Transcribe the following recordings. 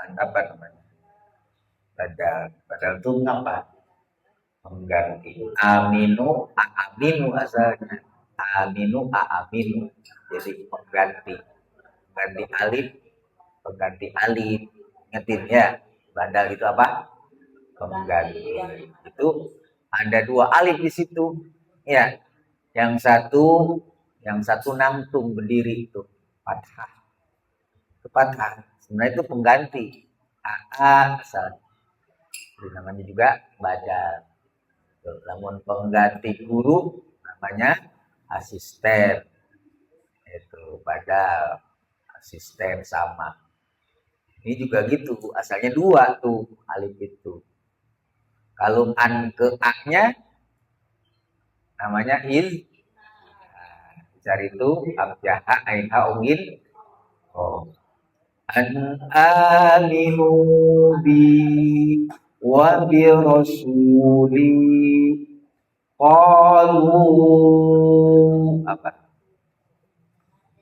apa namanya? Badal itu apa? Mengganti aminu aminu asalnya. Aminu aminu. Jadi mengganti alif, pengganti alif. Ingetin ya, badal itu apa? Pengganti. Itu ada dua alif di situ. Ya, yang satu nangtung berdiri itu fathah. Itu fathah. Sebenarnya itu pengganti. Asal. Jadi namanya juga badal. Namun pengganti guru namanya asisten. Itu badal, asisten sama. Ini juga gitu, asalnya dua tuh alif itu. Kalau an ke a-nya namanya il. Cari itu abjaha ain aungil. Oh. An aminu bi wa bi rasuli qalu apa?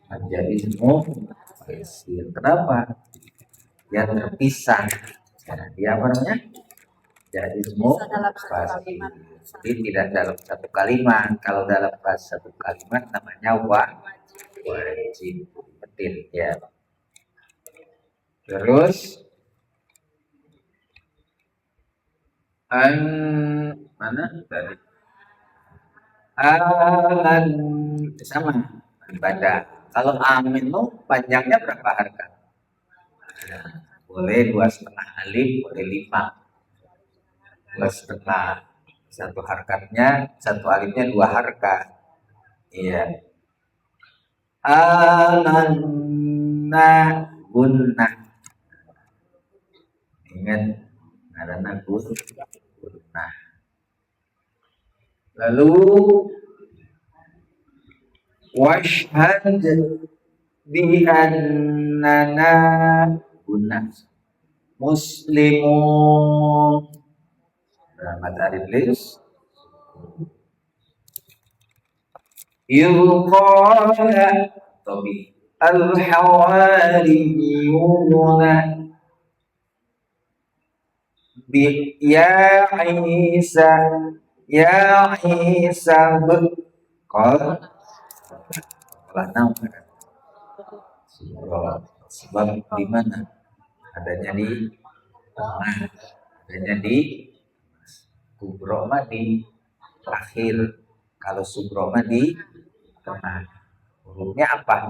Menjadi semua kenapa? Dia terpisah. Ya, dia apa namanya? Jadi semua pasti. Jadi tidak dalam satu kalimat. Kalau dalam satu kalimat namanya wajib. Betul ya. Terus mana tadi? Sama ibadah. Kalau amin itu panjangnya berapa harkat? Boleh 2,5 alif, boleh 5. 2,5. Satu harkatnya, satu alifnya 2 harkat. Iya. Amanna gunnah. Ingat, ada gunnah. Lalu washhad bi annana gunnah muslimun. Matahari iblis yuqala tabi al-hawariyuna bi ya Isa qala sebab di mana adanya di tengah, adanya di Kubroma di akhir, kalau Subroma di tengah. Hurufnya apa?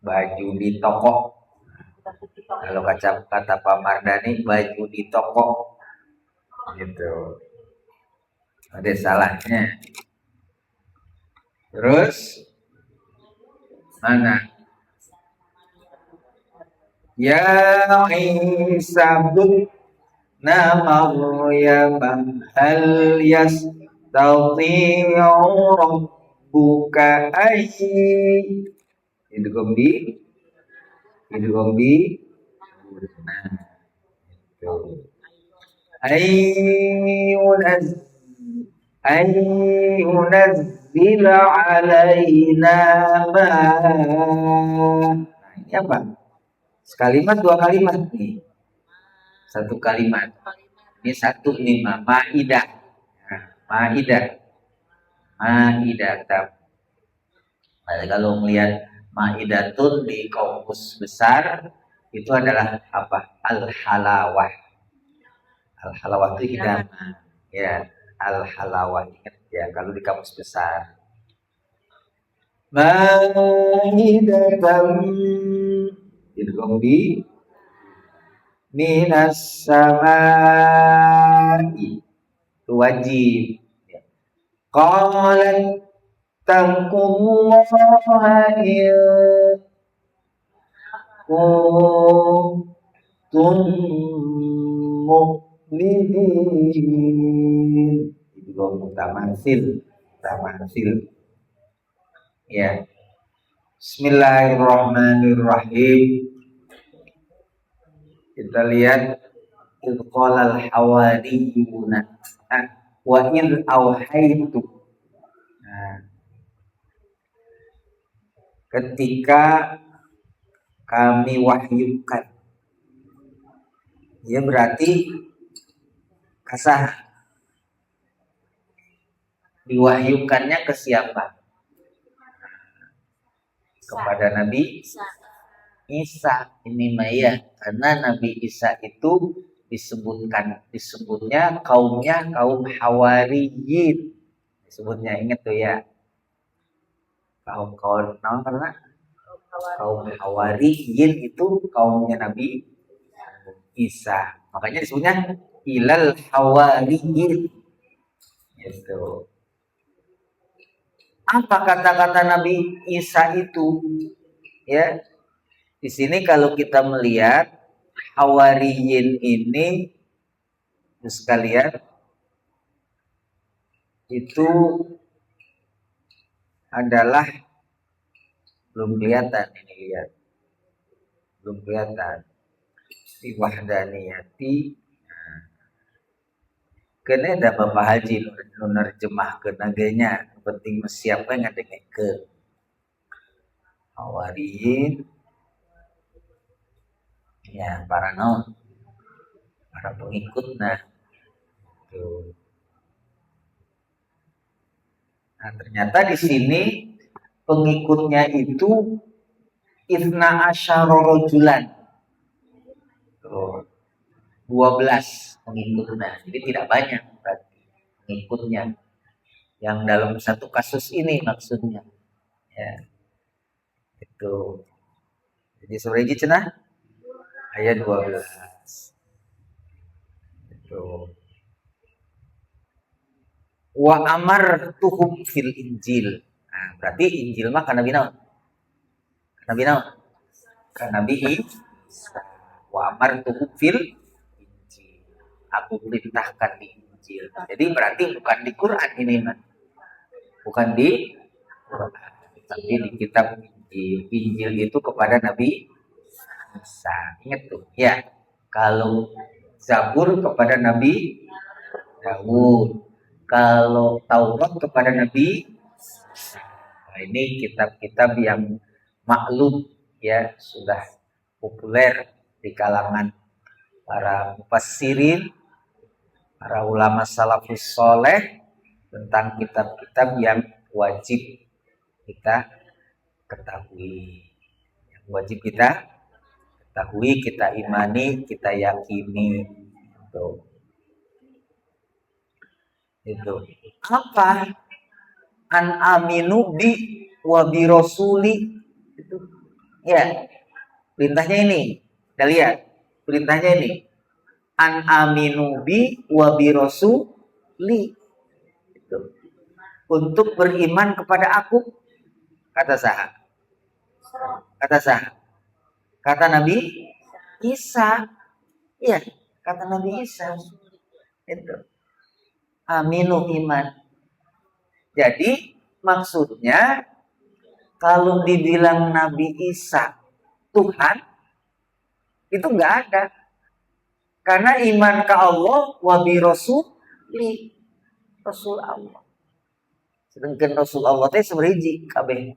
Baju di toko. Kalau kata Pak Mardani, baju di toko. Gitu. Ada salahnya. Terus mana? Ya Isa nama Maryam hal yastati'u rabbuka itu gombi ayyunazzila alaina ma. Ini apa? Sekalimat, 2 kalimat nih. 1 kalimat. Ini 1 nih Maidah. Maidah. Kalau melihat Maidatun di kamus besar itu adalah apa? Al-halawah. Al-halawah itu hidangan. Ya, al-halawah ingat ya kalau di kamus besar. Maidatam Idgombi minas samai itu wajib. Qalat taqullaha in kuntum mu'minin. Idgham tamansil. Ya. Bismillahirrahmanirrahim. Kita lihat idqalal hawariyuna wa in auhaitu. Nah, ketika kami wahyukan. Ya berarti kasah diwahyukannya ke siapa? Kepada Nabi Isa. Ini Maya, karena Nabi Isa itu disebutnya kaumnya kaum Hawariyin. Disebutnya ingat tuh ya. Kaum karena kaum Hawariyin itu kaumnya Nabi Isa. Makanya disebutnya ilal Hawariyin. Gitu. Apa kata-kata Nabi Isa itu? Ya, di sini kalau kita melihat Hawariyin ini, sekalian, itu adalah belum kelihatan ini lihat, belum kelihatan di wahdaniyati. Kena ada Bapak Haji nerjemah ke naganya, penting siapa yang ngadengin ke Hawariyin. Ya, para pengikut. Nah, ternyata di sini pengikutnya itu Ifna asyara rojulan. 12 pengikutnya. Jadi tidak banyak pengikutnya. Yang dalam satu kasus ini maksudnya. Ya. Itu. Jadi sore cenah ayat 12. Itu. Wa amartuhum fil Injil. Nah, berarti Injil mah kan Nabi naon? Kan Nabi Isa. Wa amartuhum fil Injil. Aku perintahkan di Injil. Jadi berarti bukan di Quran ini mah. Bukan di Quran, tapi di kitab Injil. Injil itu kepada Nabi Isa. Ingat tuh. Ya. Kalau Zabur kepada Nabi Daud. Kalau Taurat kepada Nabi, nah ini kitab-kitab yang maklum ya, sudah populer di kalangan para mufassirin, para ulama salafus soleh, tentang kitab-kitab yang wajib kita ketahui, yang wajib kita ketahui, kita imani, kita yakini. Itu apa? An aminu bi wa bi rasuli. Itu ya, perintahnya ini kita lihat, perintahnya ini an aminu bi wa bi rasuli. Itu untuk beriman kepada aku, kata Nabi Isa. Iya, kata Nabi Isa. Itu aminu iman. Jadi maksudnya kalau dibilang Nabi Isa Tuhan itu nggak ada, karena iman ke Allah wa bi rasuli, Rasul Allah. Sedangkan Rasul Allah teh seberiji kabeh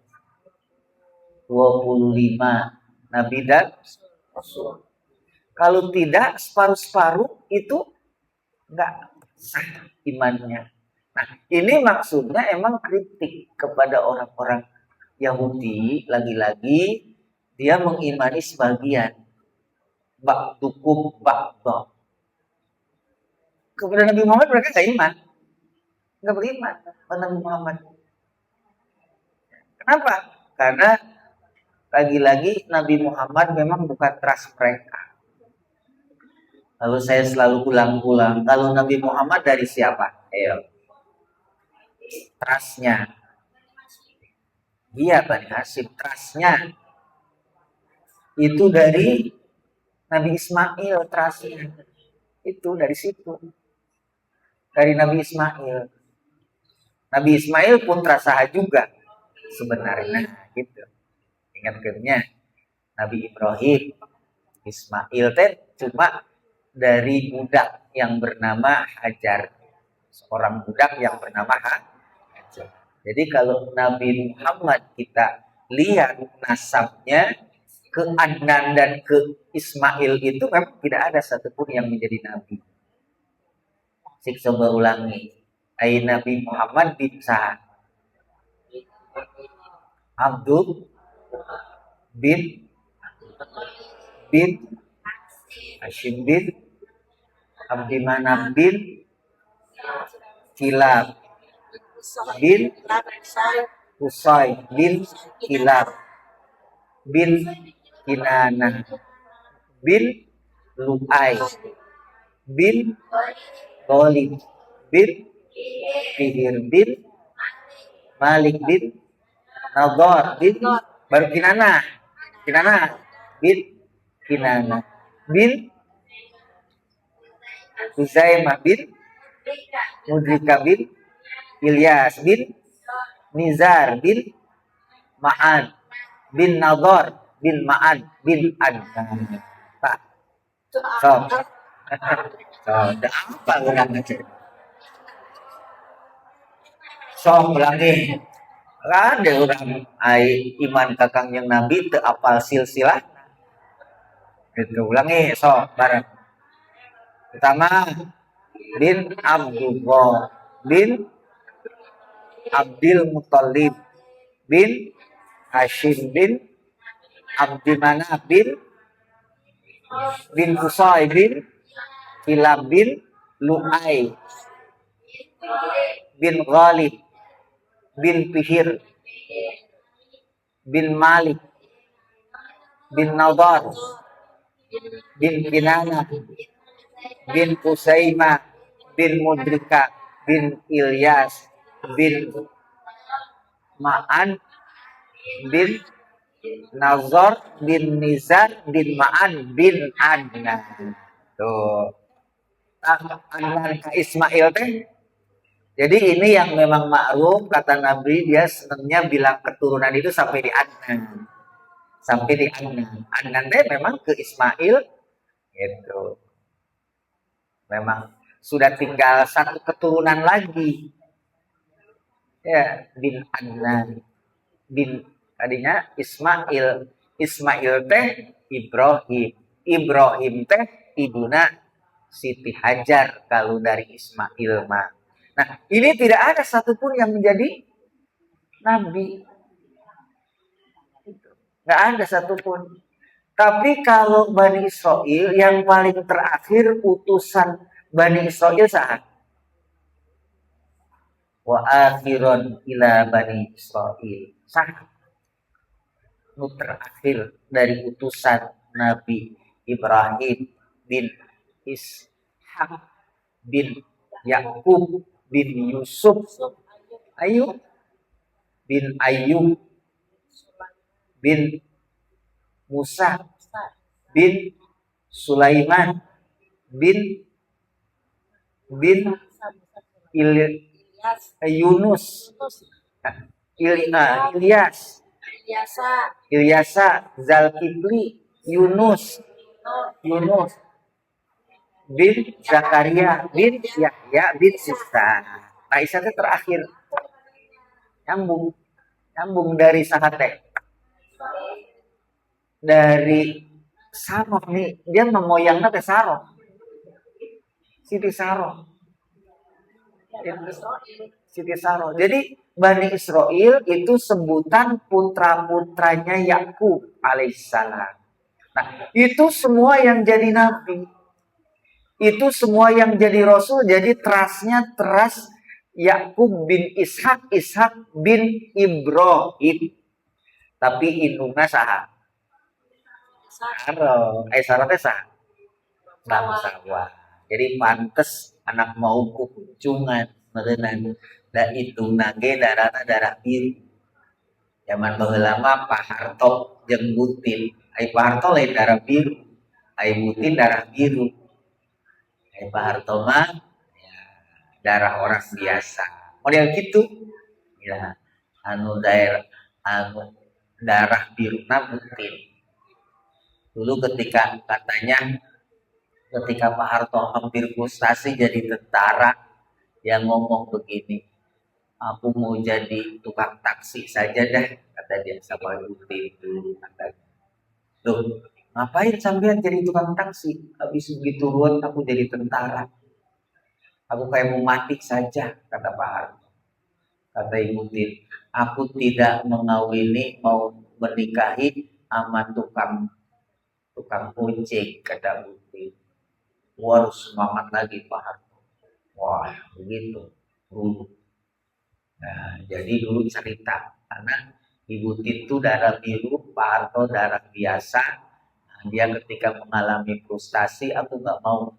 25 Nabi dan Rasul. Kalau tidak separuh-separuh itu nggak sah imannya. Nah, ini maksudnya emang kritik kepada orang-orang Yahudi. Lagi-lagi dia mengimani sebagian, ba'dukum ba'da. Kepada Nabi Muhammad mereka nggak beriman kepada Nabi Muhammad. Kenapa? Karena lagi-lagi Nabi Muhammad memang bukan trust mereka. Lalu saya selalu ulang-ulang, kalau Nabi Muhammad dari siapa? Ayo. Trustnya. Iya Bani Hashim, trustnya. Itu dari Nabi Ismail, trustnya. Itu dari situ. Dari Nabi Ismail. Nabi Ismail pun terasa juga sebenarnya. Gitu. Ingatkannya Nabi Ibrahim, Ismail teh cuma dari budak yang bernama Hajar, seorang budak yang bernama Hajar. Jadi kalau Nabi Muhammad kita lihat nasabnya, ke Adnan dan ke Ismail itu memang tidak ada satupun yang menjadi nabi. Coba ulangi. Ai Nabi Muhammad bin Sa'ad, Abdul bin Hashim bin Abdi Manaf bin Kilab bin Usai bin Kilab bin Kinana bin Lu'ai bin Ghalib bin Fihir bin Malik bin Nadhar bin baru Kinana bin Huzaimah bin Mudrika bin Ilyas bin Nizar bin Ma'an bin Nadhar bin Ma'an bin Adnan. Pak. So. Apa orang aja? So, ulangi. Ada orang ai iman kakang yang Nabi teu apal silsilah. Itu ulangi, so bareng. Pertama bin Abdullah bin Abdul Muthalib bin Hashim bin Abdi Manaf bin Qusay bin Kilab bin Lu'ai bin Ghalib bin Fihir bin Malik bin Nadhar bin Kinana bin Huzaimah bin Mudrika bin Ilyas bin Ma'an bin Nazar bin Nizar bin Ma'an bin Adnan. Tuh. Adnan ke Ismail teh. Jadi ini yang memang maklum kata Nabi, dia senangnya bilang keturunan itu sampai di Adnan. Sampai di Adnan. Adnan teh memang ke Ismail gitu. Memang sudah tinggal satu keturunan lagi. Ya, bin Adnan. Bin tadinya Ismail. Ismail teh Ibrahim. Ibrahim teh ibuna Siti Hajar kalau dari Ismail mah. Nah, ini tidak ada satupun yang menjadi nabi. Nggak ada satupun. Tapi kalau Bani Israel yang paling terakhir utusan Bani Israel saat wa akhiron ila Bani Israel saat terakhir dari utusan Nabi Ibrahim bin Ishak bin Yakub bin Yusuf Ayub bin Ayub bin Musa bin Sulaiman bin Yunus Ilyasa Zalkifli Yunus bin Zakaria bin Yahya bin Isa. Nah, Isa itu terakhir. Nyambung dari sahate. Dari Saroh nih, dia memoyangnya ke Saroh. Siti Saroh. Jadi Bani Israel itu sebutan putra-putranya Yakub alaihissalam. Nah, itu semua yang jadi nabi. Itu semua yang jadi rasul, jadi terasnya teras Yakub bin Ishak, Ishak bin Ibrahim. Tapi indungna saha? Sarah. Sarah teh saha? Bangsawan. Jadi pantes anak mau kucungan merenang. Da itu nage darah biru. Zaman baheula mah Pak Harto jeung Butin. Ai Pak Harto lain darah biru. Ai Butin darah biru. Pak Harto mah ya, darah orang biasa. Model gitu. Ya, darah biru Butin. Dulu ketika Pak Harto hampir frustasi jadi tentara, yang ngomong begini, aku mau jadi tukang taksi saja dah, kata dia sama Butin dulu katanya. Loh, ngapain sampean jadi tukang taksi? Habis begitu ruwet aku jadi tentara. Aku kayak mau mati saja, kata Pak Harto. Kata Ibu Tin, aku tidak mengawini, mau menikahi sama tukang tukang ojek, kata Bu Tin. Wah, harus semangat lagi Pak Harto. Wah, begitu. Dulu. Nah, jadi dulu cerita, karena Ibu Tin itu darah biru, Pak Harto darah biasa. Nah, dia ketika mengalami frustasi, aku nggak mau.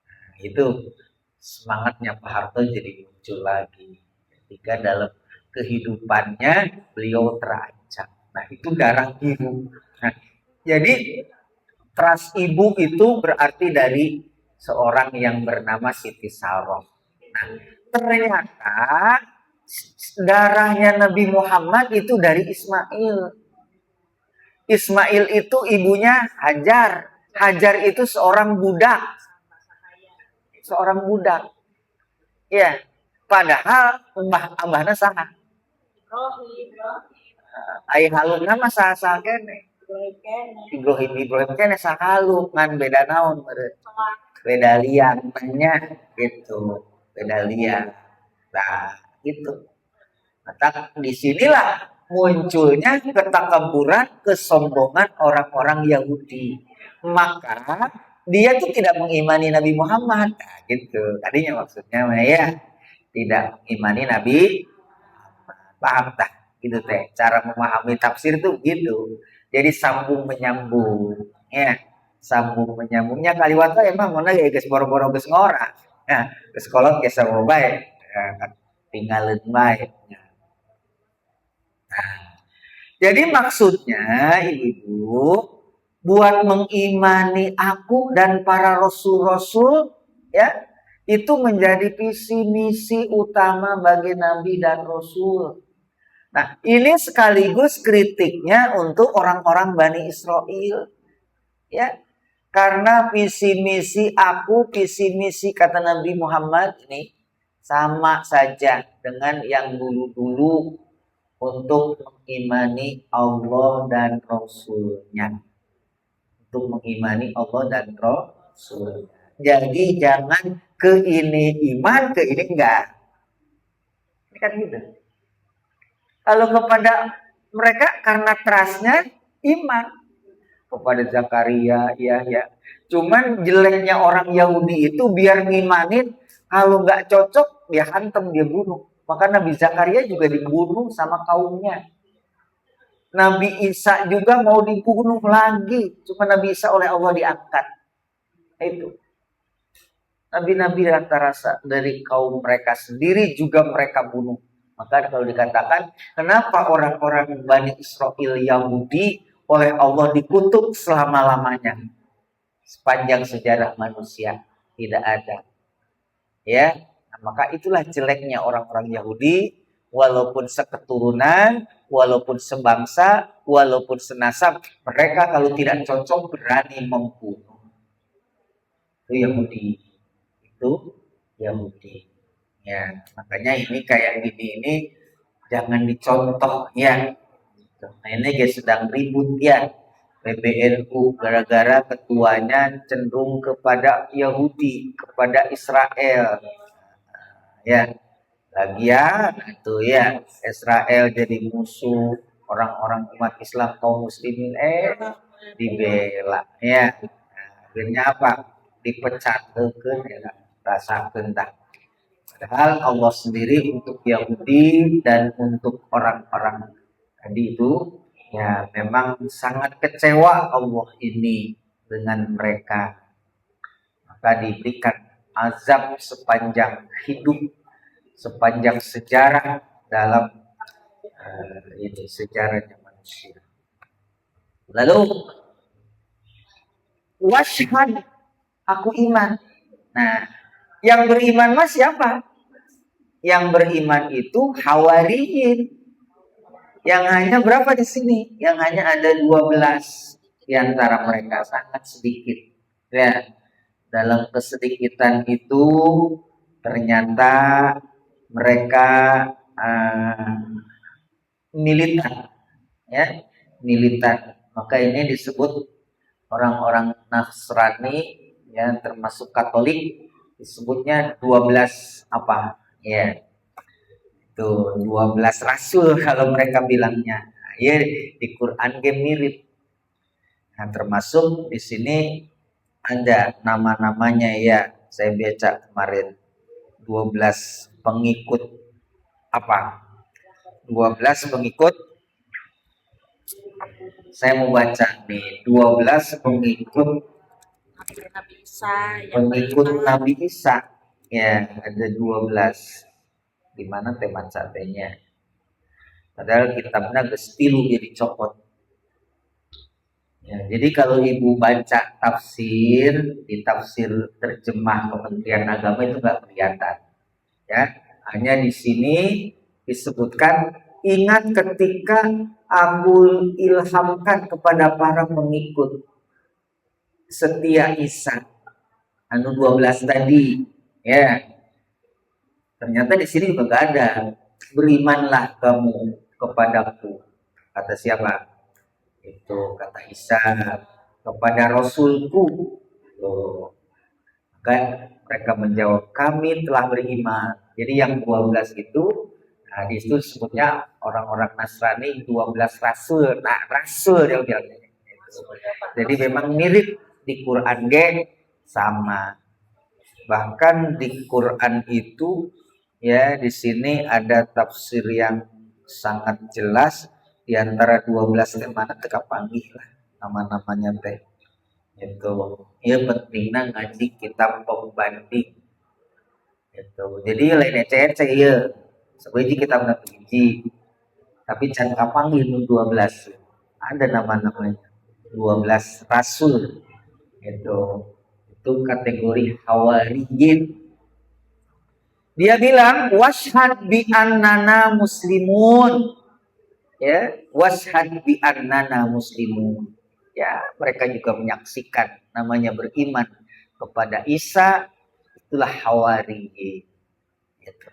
Nah, itu semangatnya Pak Harto jadi muncul lagi. Ketika dalam kehidupannya beliau terancam. Nah, itu darah biru. Nah, jadi trust ibu itu berarti dari seorang yang bernama Siti Saroh. Nah, ternyata darahnya Nabi Muhammad itu dari Ismail. Ismail itu ibunya Hajar. Hajar itu seorang budak. Seorang budak. Ya, padahal mbah saha. Ayah halungna mah saha kene. Ibrahim kene sahalung ngan beda naon meureun. Beda liang nya gitu. Beda liang. Nah, gitu. Maka disinilah munculnya ketakaburan, kesombongan orang-orang Yahudi. Maka dia tuh tidak mengimani Nabi Muhammad. Nah, gitu. Tadinya maksudnya ya tidak mengimani Nabi. Paham tak? Gitu teh. Cara memahami tafsir tuh gitu. Jadi sambung menyambung. Ya, sambung menyambungnya kaliwat emang mana ya geus boro-boro geus ngora. Nah, geus kolot geus sama bae. Tinggalin bae. Jadi maksudnya ibu buat mengimani aku dan para rasul-rasul ya itu menjadi visi misi utama bagi nabi dan rasul. Nah, ini sekaligus kritiknya untuk orang-orang Bani Israel. Ya. Karena visi misi aku, visi misi kata Nabi Muhammad ini sama saja dengan yang dulu-dulu untuk mengimani Allah dan Rasulnya. Untuk mengimani Allah dan Rasulnya. Jadi jangan ke ini iman, ke ini enggak. Ini kan gitu. Kalau kepada mereka karena trustnya iman. Kepada Zakaria, ya. Cuman jeleknya orang Yahudi itu biar ngimanin, kalau nggak cocok, dia hantem, dia bunuh. Maka Nabi Zakaria juga dibunuh sama kaumnya. Nabi Isa juga mau dibunuh lagi. Cuma Nabi Isa oleh Allah diangkat. Itu. Nabi-nabi rata-rata dari kaum mereka sendiri juga mereka bunuh. Maka kalau dikatakan, kenapa orang-orang Bani Israel Yahudi oleh Allah dikutuk selama-lamanya? Sepanjang sejarah manusia tidak ada. Ya, nah, maka itulah jeleknya orang-orang Yahudi, walaupun seketurunan, walaupun sebangsa, walaupun senasab, mereka kalau tidak cocok berani membunuh. Itu Yahudi. Itu Yahudi. Ya, makanya ini kayak gini ini jangan dicontoh ya. Nah, ini guys sedang ribut ya. PBNU gara-gara ketuanya cenderung kepada Yahudi, kepada Israel. Ya, lagian itu ya Israel jadi musuh orang-orang umat Islam kaum muslimin dibela ya. Nah, akhirnya apa? Dipecat ya, rasa kendak. Padahal Allah sendiri untuk Yahudi dan untuk orang-orang tadi itu ya memang sangat kecewa Allah ini dengan mereka. Maka diberikan azab sepanjang hidup, sepanjang sejarah dalam ini sejarahnya manusia. Lalu washhad, aku iman. Nah, yang beriman mas siapa? Yang beriman itu hawariyin. Yang hanya berapa di sini? Yang hanya ada 12 di antara mereka, sangat sedikit. Ya, dalam kesedikitan itu ternyata mereka militan, ya, militan. Maka ini disebut orang-orang Nasrani ya, termasuk Katolik, disebutnya 12 apa? Ya, itu 12 rasul kalau mereka bilangnya. Ya, di Quran game mirip. Nah, termasuk di sini ada nama-namanya ya. Saya baca kemarin 12 pengikut apa? 12 pengikut, saya mau baca nih, 12 pengikut Nabi Isa, pengikut Nabi Isa. Ya, ada 12. Di mana tema catenya? Padahal kitabnya gestilu jadi copot. Ya, jadi kalau ibu baca tafsir di tafsir terjemah Kementerian Agama itu nggak kelihatan. Ya, hanya di sini disebutkan ingat ketika aku ilhamkan kepada para pengikut setia Isa anu 12 tadi, ya. Ternyata di sini juga nggak ada. Berimanlah kamu kepadaku. Kata siapa? Itu kata Isa, kepada Rasulku. Loh. Maka mereka menjawab, kami telah beriman. Jadi yang 12 itu, nah di situ disebutnya orang-orang Nasrani 12 rasul. Nah, rasul dia bilang. Jadi memang mirip di Quran G sama. Bahkan di Quran itu ya di sini ada tafsir yang sangat jelas di antara 12 mana teka panggih lah nama-namanya teh. Itu ya pentingnya ngaji kitab pembanding. Itu. Jadi lain ece ya. Sebenarnya kitab biji tapi can kapanggih 12. Ada nama-namanya. 12 rasul. Itu kategori hawariyin. Dia bilang washhad bi annana muslimun. Ya, washhad bi annana muslimun. Ya, mereka juga menyaksikan namanya beriman kepada Isa, itulah hawariyin. Gitu.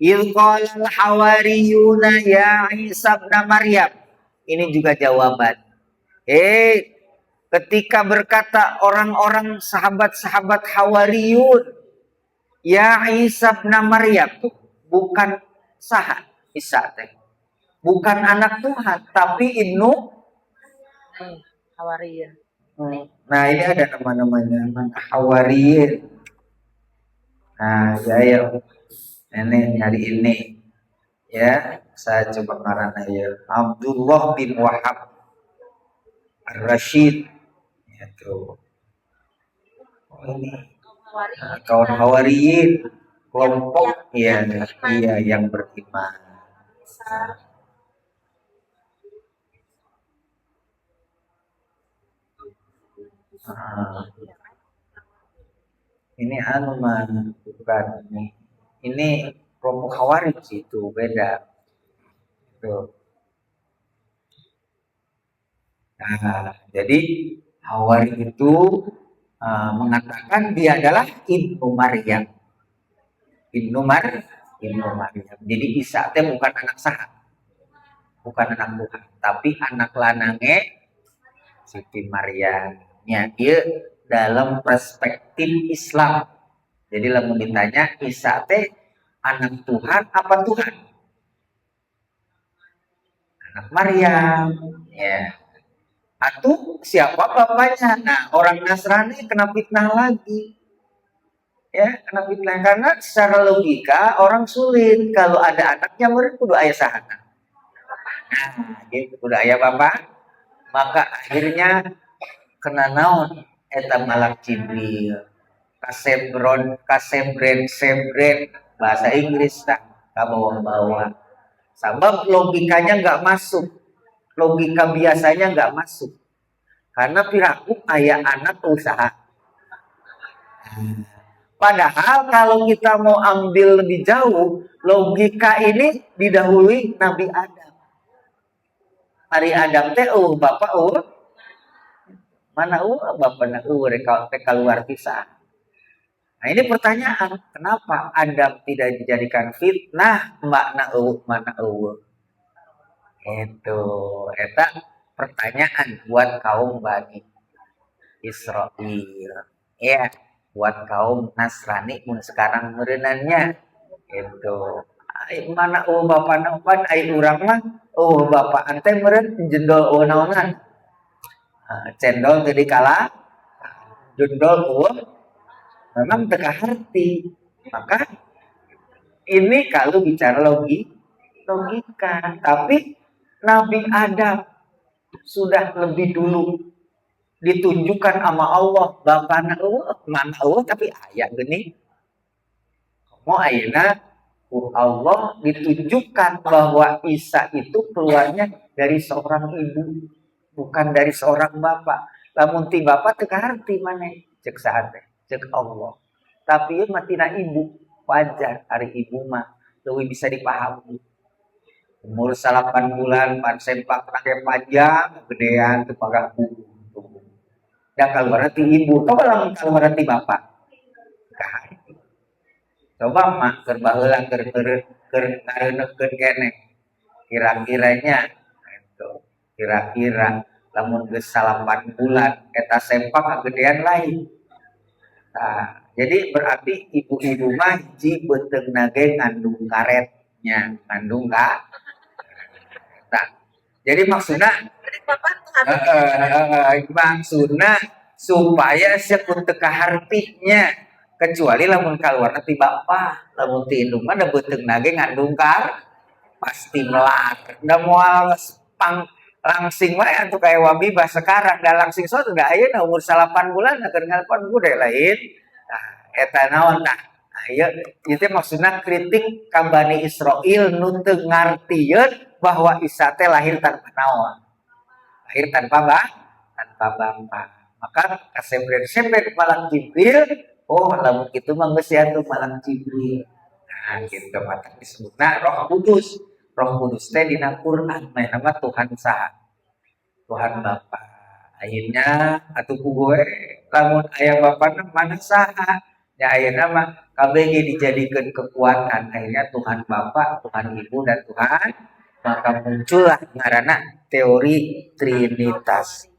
Ilqalal hawariyuna ya Isa bin Maryam. Ini juga jawaban. Ketika berkata orang-orang sahabat-sahabat hawariyun, ya Isa bin Maryam, bukan sahat Isa teh. Bukan anak Tuhan, tapi ibnu Hawariyin. Nah, ini ada nama-namanya, Hawariyin. Nah, ya nenek nyari ini. Ya, saya coba karena ya Abdullah bin Wahab Ar-Rashid. Itu. Ini kaum Hawariyin, kelompok ya, iya yang beriman. Ini anu mah bukan ini kelompok Khawarij itu beda. Tuh. Nah, jadi Khawarij itu mengatakan dia adalah Ibnu Maryam. Ibnu Maryam. Jadi Isa teh bukan anak sah. Bukan anak Tuhan, tapi anak lanange Siti Maryam. Ya, dia dalam perspektif Islam. Jadi lamun ditanya Isa teh anak Tuhan apa Tuhan? Anak Maryam, ya. Atau siapa bapaknya? Nah, orang Nasrani kena fitnah lagi. Ya, kena fitnah karena secara logika orang sulit kalau ada anaknya mereka kudu aya sahana. Nah, gitu kudu aya bapak. Maka akhirnya kena naon eta malak Jibril. Kasebren bahasa Inggris tak kabawa-bawa. Sebab logikanya nggak masuk. Logika biasanya nggak masuk. Karena piraku ayah anak usaha. Padahal kalau kita mau ambil lebih jauh, logika ini didahului Nabi Adam. Hari Adam teh bapak mana bapak na mereka luar pisah. Nah ini pertanyaan, kenapa Adam tidak dijadikan fitnah makna mana Itu eta pertanyaan buat kaum Bani Israel. Ya, buat kaum Nasrani pun sekarang merenannya itu. Ai mana bapak pan ai urang mah bapak ante meureun jendol naonan. Cendol jadi kalah jendol memang teka harti. Maka ini kalau bicara logika, tapi Nabi Adam sudah lebih dulu ditunjukkan sama Allah bapana mana Allah tapi ayat gini mau ayeuna Allah ditunjukkan bahwa Isa itu keluarnya dari seorang ibu bukan dari seorang bapak. Lamun ti bapak teu kaharti maneh cek saha teh cek Allah. Tapi ieu mah tina ibu wajar ari ibu mah leuwih bisa dipahami. Umur 8 bulan pan sempak rake panjang gedean teu pagah buku. Da kaluar ti ibu, coba lamun kaluar ti bapak. Kaharti. Coba mah keur baheula keur ngareuneukeun keneh. Kira-kiranya itu kira-kira lamun geus 8 bulan eta sempak gedean lain. Nah, jadi berarti ibu-ibu mah hiji beuteungna ge ngandung karetnya, ngandung ka. Nah, jadi maksudna maksudna supaya sekun teu kahartinya kecuali lamun kaluar ti bapa, lamun ti indung mah da beuteungna ge ngandung pasti melar. Da moal pang langsing wae atuh kayak Wabibah sekarang da langsing soal da ayeuna umur 8 bulan keur ngalpon gude lain. Nah, eta naon tah? Ieu teh maksudna kritik ka Bani Israil nu teu ngartieun bahwa Isa teh lahir tanpa naon. Lahir tanpa bapa. Maka kasembren-sembren malang Jibril, lamun kitu mah geus atuh malang Jibril. Nah, gitu mata disebutna Roh Kudus. Roh Kudus teh dina Quran nama Tuhan saha? Tuhan Bapa. Akhirnya atuh ku gue lamun aya bapana mana saha? Ya ayeuna mah kabeh dijadikeun kekuatan. Akhirnya Tuhan Bapa, Tuhan Ibu dan Tuhan maka muncullah ngaranna teori Trinitas.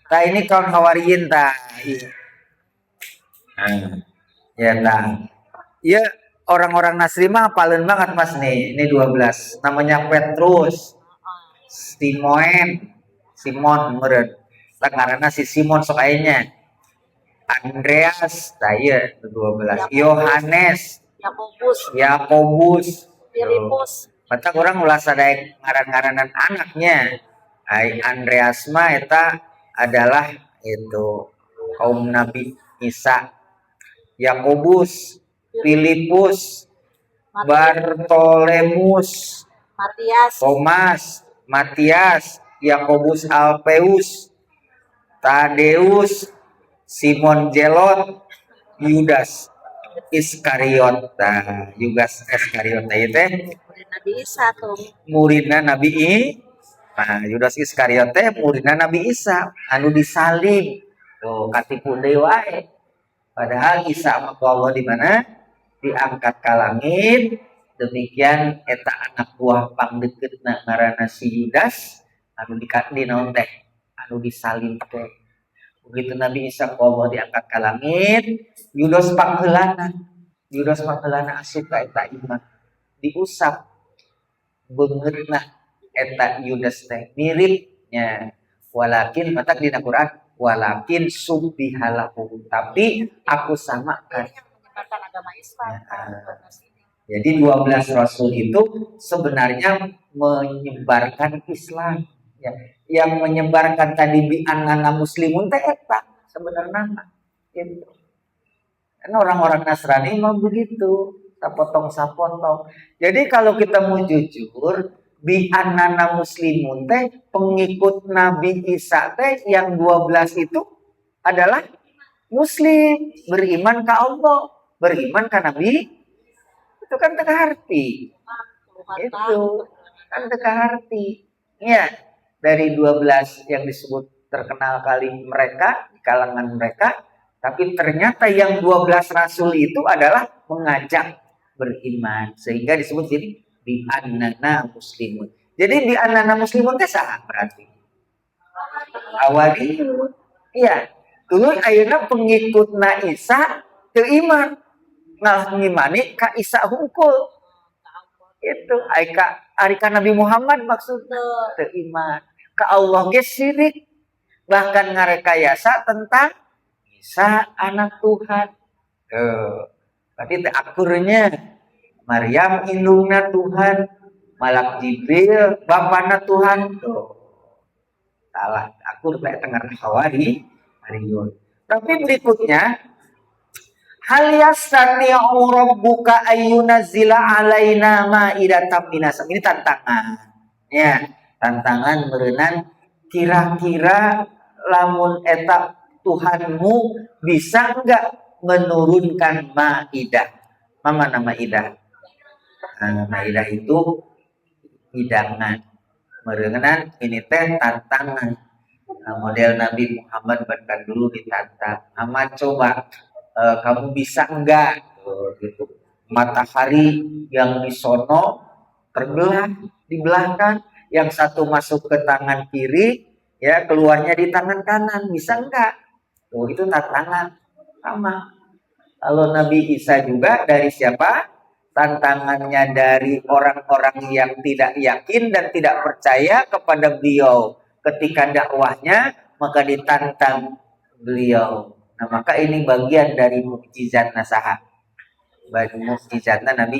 Nah ini kawan hawariyin tah. Ya tah. Ya orang-orang Nasri mah hafalin banget mas nih. Ini 12. Namanya Petrus, Simon meureun. Lah ngaranna si Simon sok aya Andreas, saya 12. Yohanes, Yakobus, Filipus. Mata orang ulah sadaya ngaran-ngaranan anaknya. Ai Andreas mah eta adalah itu kaum Nabi Isa. Yakobus, Filipus, Bartolemus, Thomas, Matias, Yakobus Alpeus, Tadeus, Simon Zelot, Yudas Iskariot. Nah, Yudas Iskariot teh Nabi Isa tuh. Muridna Nabi Nah, Yudas Iskariot teh muridna Nabi Isa anu disalib. Tuh katipu deui wae. Padahal Isa mah Allah di mana? Diangkat ka langit. Demikian eta anak buah pangdeuketna ngaranna si Yudas anu dinaon teh? Anu disalib teh. Begitu Nabi Isa Allah diangkat ka langit, Yudas pangheulana asup ka eta iman. Diusap beungeutna eta Yudas teh miripnya. Walakin matak dina Quran, walakin subbihalahu. Tapi aku samakan. Agama Islam. Jadi 12 rasul itu sebenarnya menyebarkan Islam. Ya, yang menyebarkan tadi bi annana muslimun teh eta sebenarnya gitu. Karena orang-orang Nasrani mah begitu, sapotong-sapotong. Jadi kalau kita mau jujur, bi annana muslimun teh pengikut Nabi Isa teh yang 12 itu adalah muslim, beriman ke Allah, beriman ke Nabi. Itu kan teka harti. Itu kan teka harti. Ya, dari 12 yang disebut terkenal kali mereka di kalangan mereka, tapi ternyata yang 12 rasul itu adalah mengajak beriman sehingga disebut jadi bi annana muslimun. Jadi di anak muslimun teh saha berarti awali iya dulu ayeuna pengikutna Isa teu iman ngalah ngimani ka Isa hungkul itu ari ka Nabi Muhammad maksudna teu iman ka Allah ge syirik bahkan ngarekayasa tentang Isa anak Tuhan berarti teh akurnya Maryam indungna Tuhan Malak Jibril bapana Tuhan tuh salah akur teh tengah hawari Mariun tapi berikutnya hal yastati'u rabbuka ayyunazzila alaina ma'idatan minas ini tantangan ya tantangan merenang kira-kira lamun eta Tuhanmu bisa enggak menurunkan maidah mana maidah maidah itu hidangan merenang ini teh tantangan model Nabi Muhammad bahkan dulu ditantang amat coba kamu bisa enggak gitu matahari yang di sono terbelah dibelahkan yang satu masuk ke tangan kiri ya keluarnya di tangan kanan bisa enggak itu tantangan sama kalau Nabi Isa juga dari siapa tantangannya dari orang-orang yang tidak yakin dan tidak percaya kepada beliau ketika dakwahnya maka ditantang beliau. Nah maka ini bagian dari mukjizat nasaha. Bagi mukjizatna Nabi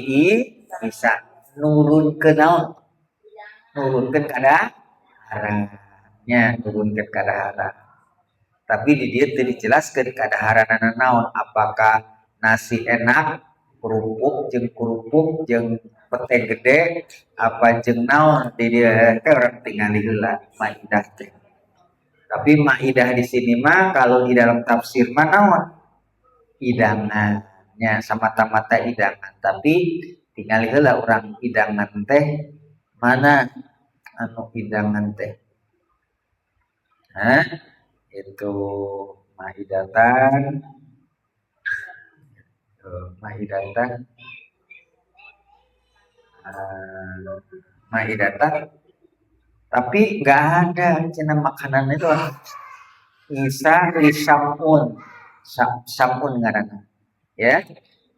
Isa nurun ke naon? Nurun ke kadaharannya, nurun ke kadaharan. Tapi di dia tadi dijelaskan kadaharan naon apakah nasi enak kerupuk jeung pete gede apa jeung naon di dia teh orang tinggal heula maidah teh. Tapi maidah di sini mah kalau di dalam tafsir mah naon? Hidangannya semata-mata hidangan. Tapi tinggal heula orang hidangan teh mana anu hidangan teh. Hah? Itu maidatan tapi nggak ada cina makanan itu Isa lisamun samun ngaranna ya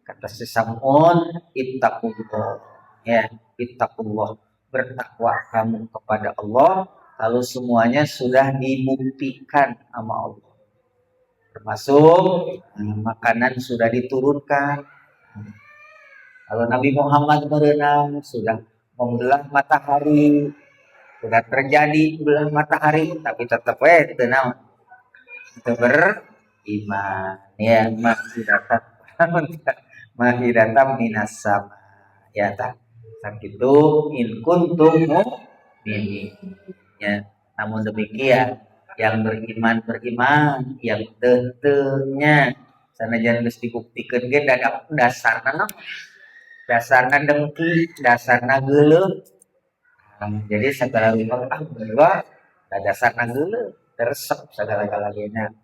kata si samun ittaqullah ya ittaqullah bertakwa kamu kepada Allah kalau semuanya sudah dibuktikan sama Allah termasuk makanan sudah diturunkan. Kalau Nabi Muhammad berenang sudah membelah matahari, sudah terjadi belah matahari, tapi tetap tenang, itu beriman, ya mahidatan minas sama, ya tak, sakitu in kuntum mu'minin, ya. Namun demikian yang beriman yang tentunya sanajan geus dibuktikan ge dasarna dengki dasarna geuleuh jadi segala rupa bahwa dasarna geuleuh teresep segala-galana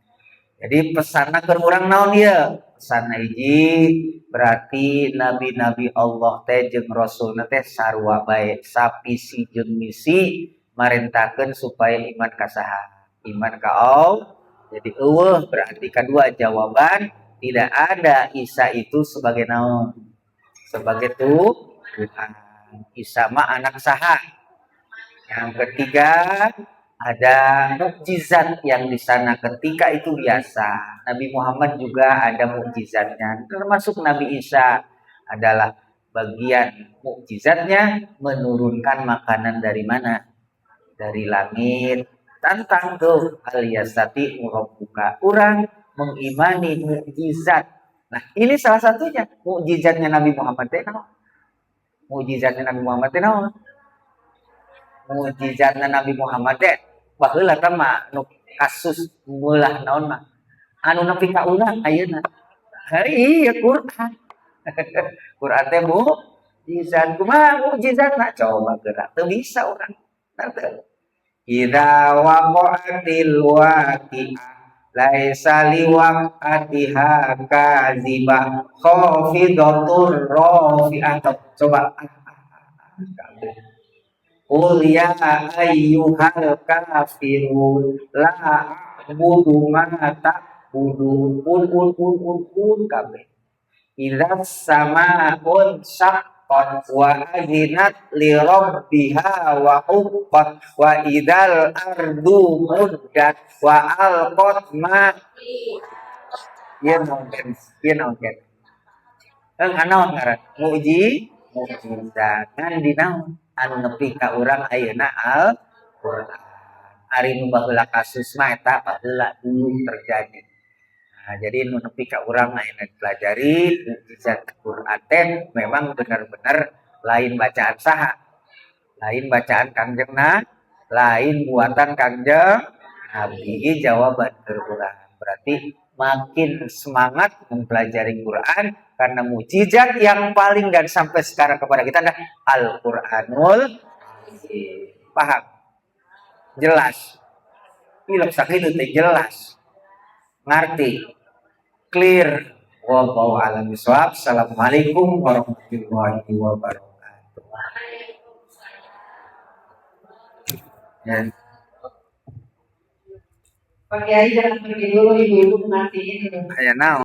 jadi pesanna keur urang naon ieu pesanna hiji berarti nabi-nabi Allah teh jeung rasulna teh sarua bae sapisi jeung misi marentakeun supaya iman ka saha iman ka Allah jadi eueuh berarti kedua jawaban tidak ada Isa itu sebagai naon sebagai Tuhan Isa mah anak saha yang ketiga ada mukjizat yang di sana ketika itu biasa Nabi Muhammad juga ada mukjizatnya termasuk Nabi Isa adalah bagian mukjizatnya menurunkan makanan dari mana dari langit tantang tuh aliyasati rabbuka orang mengimani mukjizat. Nah, ini salah satunya mukjizatnya Nabi Muhammad teh naon? Mukjizatnya Nabi Muhammad teh naon? Mukjizatnya Nabi Muhammad teh baheula teh mah nu kasus meulah naon mah. Anu nepi ka urang ayeuna. Iya Quran. Quran teh mukjizat kumaha mukjizatna coba gerak teu bisa urang. Teu Ida waqa'atil waqi'ah laisa liwaqatiha kazibah khafidatur rafi'ah coba Qul ya ayyuhal kafirun la a'budu ma ta'budun. Ul kabeh. Idza sama'un syaqqat wa adzinat li rabbiha wa huqqat wa idzal ardu muddat wa alqat ma yen mungkin anaon ngaran mukjizat ngan dinaon anu nepi ka urang ayeuna Al-Qur'an. Ari nu baheula kasus mah eta baheula dulu terjadi. Nah, jadi nu nepi ka urang ayeuna dipelajari mukjizat Qur'an teh memang benar-benar lain bacaan saha, lain bacaan Kangjengna, lain buatan Kangjeng Nabi. Jawaban urang berarti makin semangat mempelajari Quran karena mukjizat yang paling dan sampai sekarang kepada kita adalah Al-Quranul. Paham? Jelas. Ilok sakitu teh jelas. Ngerti. Clear. Wallahu a'lam bishawab. Assalamualaikum warahmatullahi wabarakatuh. Ya. Pak Kiai jangan pergi dulu, ibu-ibu nanti ini. Aya naon?